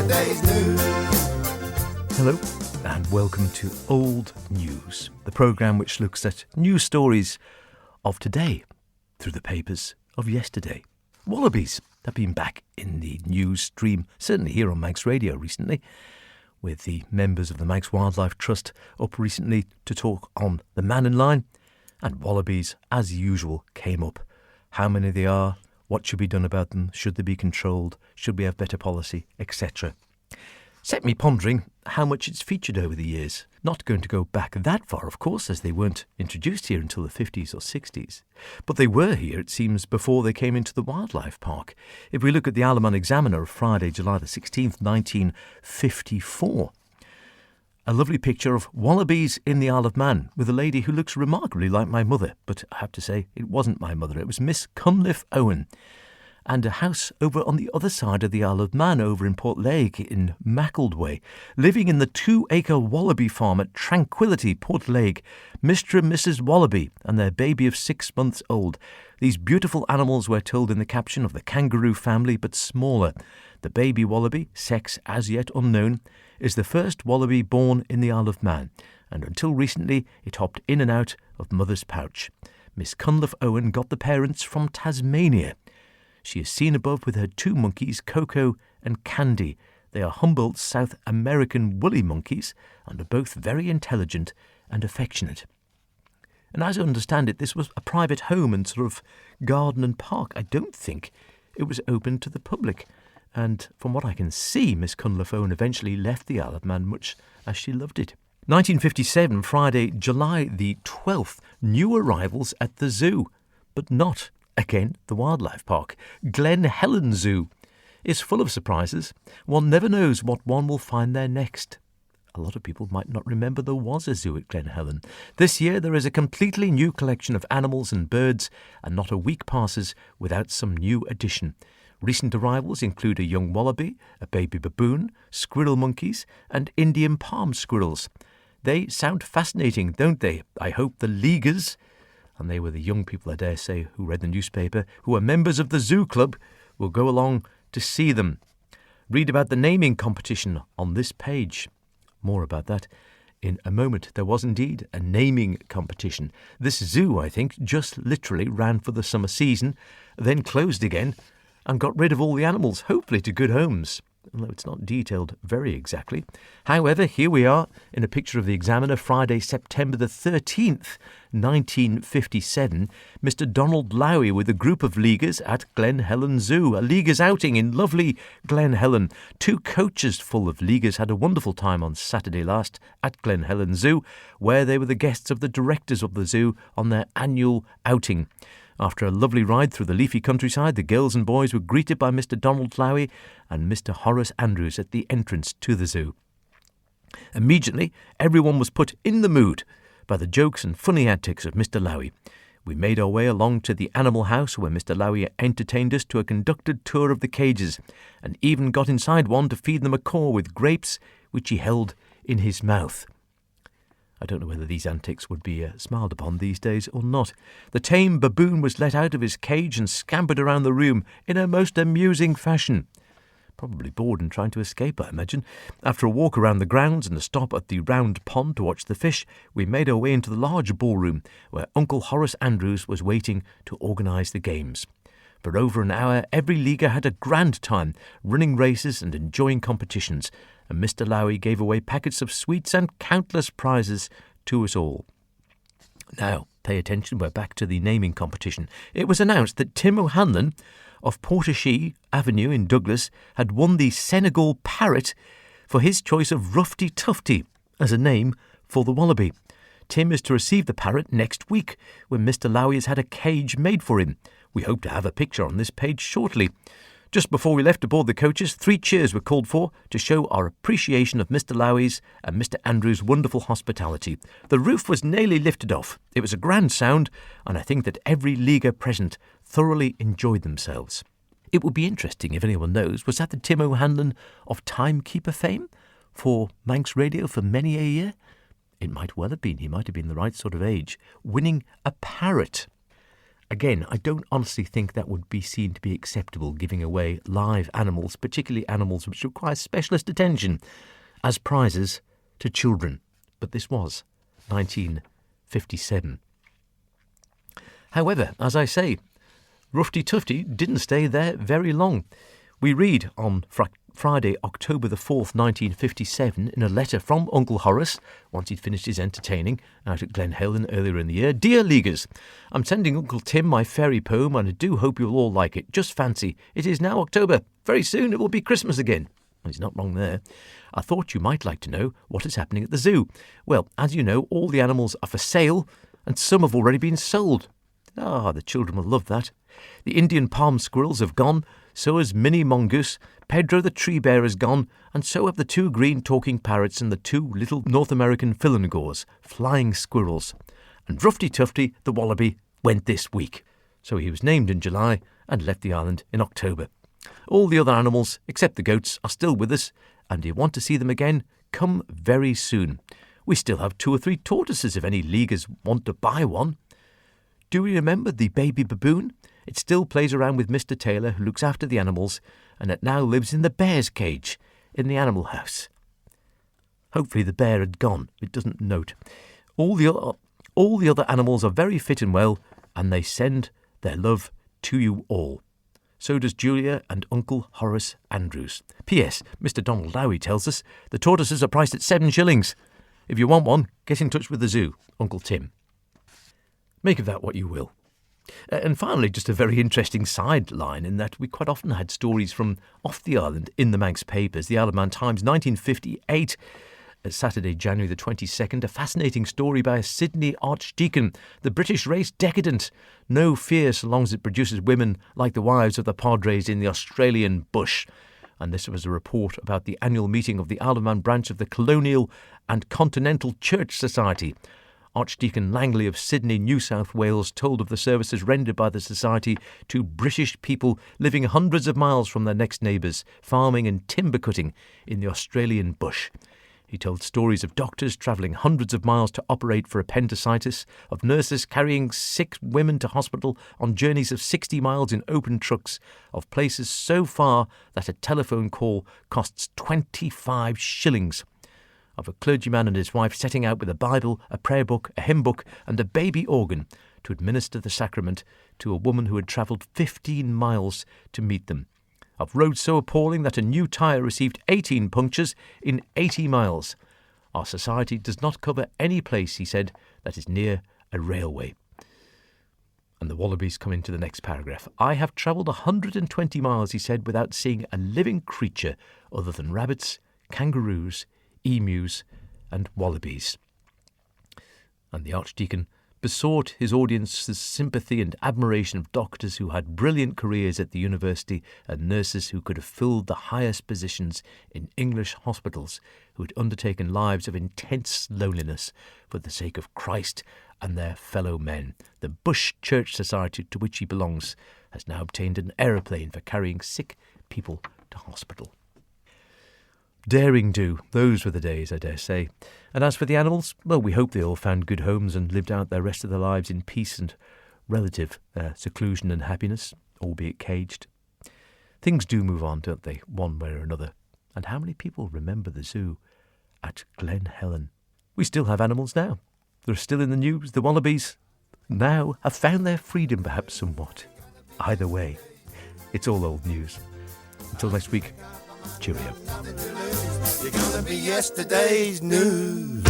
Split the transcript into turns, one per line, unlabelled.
yesterday's news.
Hello and welcome to Old News, the programme which looks at news stories of today through the papers of yesterday. Wallabies have been back in the news stream, certainly here on Manx Radio recently, with the members of the Manx Wildlife Trust up recently to talk on the Mannin Line, and Wallabies, as usual, came up. How many they are, what should be done about them, should they be controlled, should we have better policy, etc. Set me pondering how much it's featured over the years. Not going to go back that far, of course, as they weren't introduced here until the 50s or 60s. But they were here, it seems, before they came into the wildlife park. If we look at the Isle of Man Examiner of Friday, July the 16th, 1954, a lovely picture of wallabies in the Isle of Man with a lady who looks remarkably like my mother. But I have to say, it wasn't my mother. It was Miss Cunliffe Owen. And a house over on the other side of the Isle of Man, over in Portlegg in Mackledway, living in the 2-acre wallaby farm at Tranquility, Portlegg, Mr. and Mrs. Wallaby and their baby of 6 months old. These beautiful animals, we're told in the caption, of the kangaroo family, but smaller. The baby wallaby, sex as yet unknown, is the first wallaby born in the Isle of Man, and until recently it hopped in and out of mother's pouch. Miss Cunliffe Owen got the parents from Tasmania. She is seen above with her 2 monkeys, Coco and Candy. They are Humboldt's South American woolly monkeys and are both very intelligent and affectionate. And as I understand it, this was a private home and sort of garden and park. I don't think it was open to the public. And from what I can see, Miss Cunliffe Owen eventually left the Isle of Man much as she loved it. 1957, Friday, July the 12th, new arrivals at the zoo, but not again, the wildlife park. Glen Helen Zoo is full of surprises. One never knows what one will find there next. A lot of people might not remember there was a zoo at Glen Helen. This year there is a completely new collection of animals and birds, and not a week passes without some new addition. Recent arrivals include a young wallaby, a baby baboon, squirrel monkeys, and Indian palm squirrels. They sound fascinating, don't they? I hope the Leaguers, and they were the young people, I dare say, who read the newspaper, who are members of the zoo club, will go along to see them. Read about the naming competition on this page. More about that in a moment. There was indeed a naming competition. This zoo, I think, just literally ran for the summer season, then closed again, and got rid of all the animals, hopefully to good homes, although it's not detailed very exactly. However, here we are in a picture of the Examiner, Friday, September the 13th, 1957. Mr. Donald Lowy with a group of Leaguers at Glen Helen Zoo. A Leaguers outing in lovely Glen Helen. 2 coaches full of Leaguers had a wonderful time on Saturday last at Glen Helen Zoo, where they were the guests of the directors of the zoo on their annual outing. After a lovely ride through the leafy countryside, the girls and boys were greeted by Mr. Donald Lowy and Mr. Horace Andrews at the entrance to the zoo. Immediately, everyone was put in the mood by the jokes and funny antics of Mr. Lowy. We made our way along to the animal house where Mr. Lowy entertained us to a conducted tour of the cages, and even got inside one to feed them a macaw with grapes which he held in his mouth. I don't know whether these antics would be smiled upon these days or not. The tame baboon was let out of his cage and scampered around the room in a most amusing fashion. Probably bored and trying to escape, I imagine. After a walk around the grounds and a stop at the round pond to watch the fish, we made our way into the large ballroom where Uncle Horace Andrews was waiting to organise the games. For over an hour, every leaguer had a grand time, running races and enjoying competitions, and Mr. Lowy gave away packets of sweets and countless prizes to us all. Now, pay attention, we're back to the naming competition. It was announced that Tim O'Hanlon of Portashee Avenue in Douglas had won the Senegal Parrot for his choice of Rufti Tufti as a name for the wallaby. Tim is to receive the parrot next week, when Mr. Lowy has had a cage made for him. We hope to have a picture on this page shortly. Just before we left aboard the coaches, 3 cheers were called for to show our appreciation of Mr. Lowy's and Mr. Andrews' wonderful hospitality. The roof was nearly lifted off. It was a grand sound, and I think that every leaguer present thoroughly enjoyed themselves. It would be interesting, if anyone knows, was that the Tim O'Hanlon of timekeeper fame for Manx Radio for many a year? It might well have been. He might have been the right sort of age, winning a parrot. Again, I don't honestly think that would be seen to be acceptable, giving away live animals, particularly animals which require specialist attention, as prizes to children. But this was 1957. However, as I say, Rufti Tufti didn't stay there very long. We read on Friday, October the 4th, 1957, in a letter from Uncle Horace, once he'd finished his entertaining out at Glen Helen earlier in the year. Dear Leaguers, I'm sending Uncle Tim my fairy poem, and I do hope you'll all like it. Just fancy, it is now October. Very soon it will be Christmas again. He's not wrong there. I thought you might like to know what is happening at the zoo. Well, as you know, all the animals are for sale, and some have already been sold. Ah, the children will love that. The Indian palm squirrels have gone, so has Minnie Mongoose, Pedro the tree bear has gone, and so have the 2 green talking parrots and the 2 little North American philangores, flying squirrels. And Rufti Tufti, the wallaby, went this week. So he was named in July and left the island in October. All the other animals, except the goats, are still with us, and if you want to see them again, come very soon. We still have 2 or 3 tortoises if any leaguers want to buy one. Do you remember the baby baboon? It still plays around with Mr. Taylor, who looks after the animals, and it now lives in the bear's cage in the animal house. Hopefully the bear had gone. It doesn't note. All the other animals are very fit and well, and they send their love to you all. So does Julia and Uncle Horace Andrews. P.S. Mr. Donald Dowie tells us the tortoises are priced at 7 shillings. If you want one, get in touch with the zoo, Uncle Tim. Make of that what you will. And finally, just a very interesting sideline in that we quite often had stories from off the island in the Manx papers. The Isle of Man Times, 1958, Saturday, January the 22nd, a fascinating story by a Sydney archdeacon. The British race decadent. No fear so long as it produces women like the wives of the padres in the Australian bush. And this was a report about the annual meeting of the Isle of Man branch of the Colonial and Continental Church Society. Archdeacon Langley of Sydney, New South Wales, told of the services rendered by the society to British people living hundreds of miles from their next neighbours, farming and timber cutting in the Australian bush. He told stories of doctors travelling hundreds of miles to operate for appendicitis, of nurses carrying sick women to hospital on journeys of 60 miles in open trucks, of places so far that a telephone call costs 25 shillings. Of a clergyman and his wife setting out with a Bible, a prayer book, a hymn book and a baby organ to administer the sacrament to a woman who had travelled 15 miles to meet them. Of roads so appalling that a new tyre received 18 punctures in 80 miles. Our society does not cover any place, he said, that is near a railway. And the Wallabies come into the next paragraph. I have travelled 120 miles, he said, without seeing a living creature other than rabbits, kangaroos, emus and wallabies. And the Archdeacon besought his audience's sympathy and admiration of doctors who had brilliant careers at the university and nurses who could have filled the highest positions in English hospitals, who had undertaken lives of intense loneliness for the sake of Christ and their fellow men. The Bush Church Society, to which he belongs, has now obtained an aeroplane for carrying sick people to hospital. Daring do, those were the days, I dare say. And as for the animals, well, we hope they all found good homes and lived out their rest of their lives in peace and relative seclusion and happiness, albeit caged. Things do move on, don't they, one way or another. And how many people remember the zoo at Glen Helen? We still have animals now. They're still in the news. The Wallabies now have found their freedom, perhaps somewhat. Either way, it's all old news. Until next week, cheerio.
You're gonna be yesterday's news.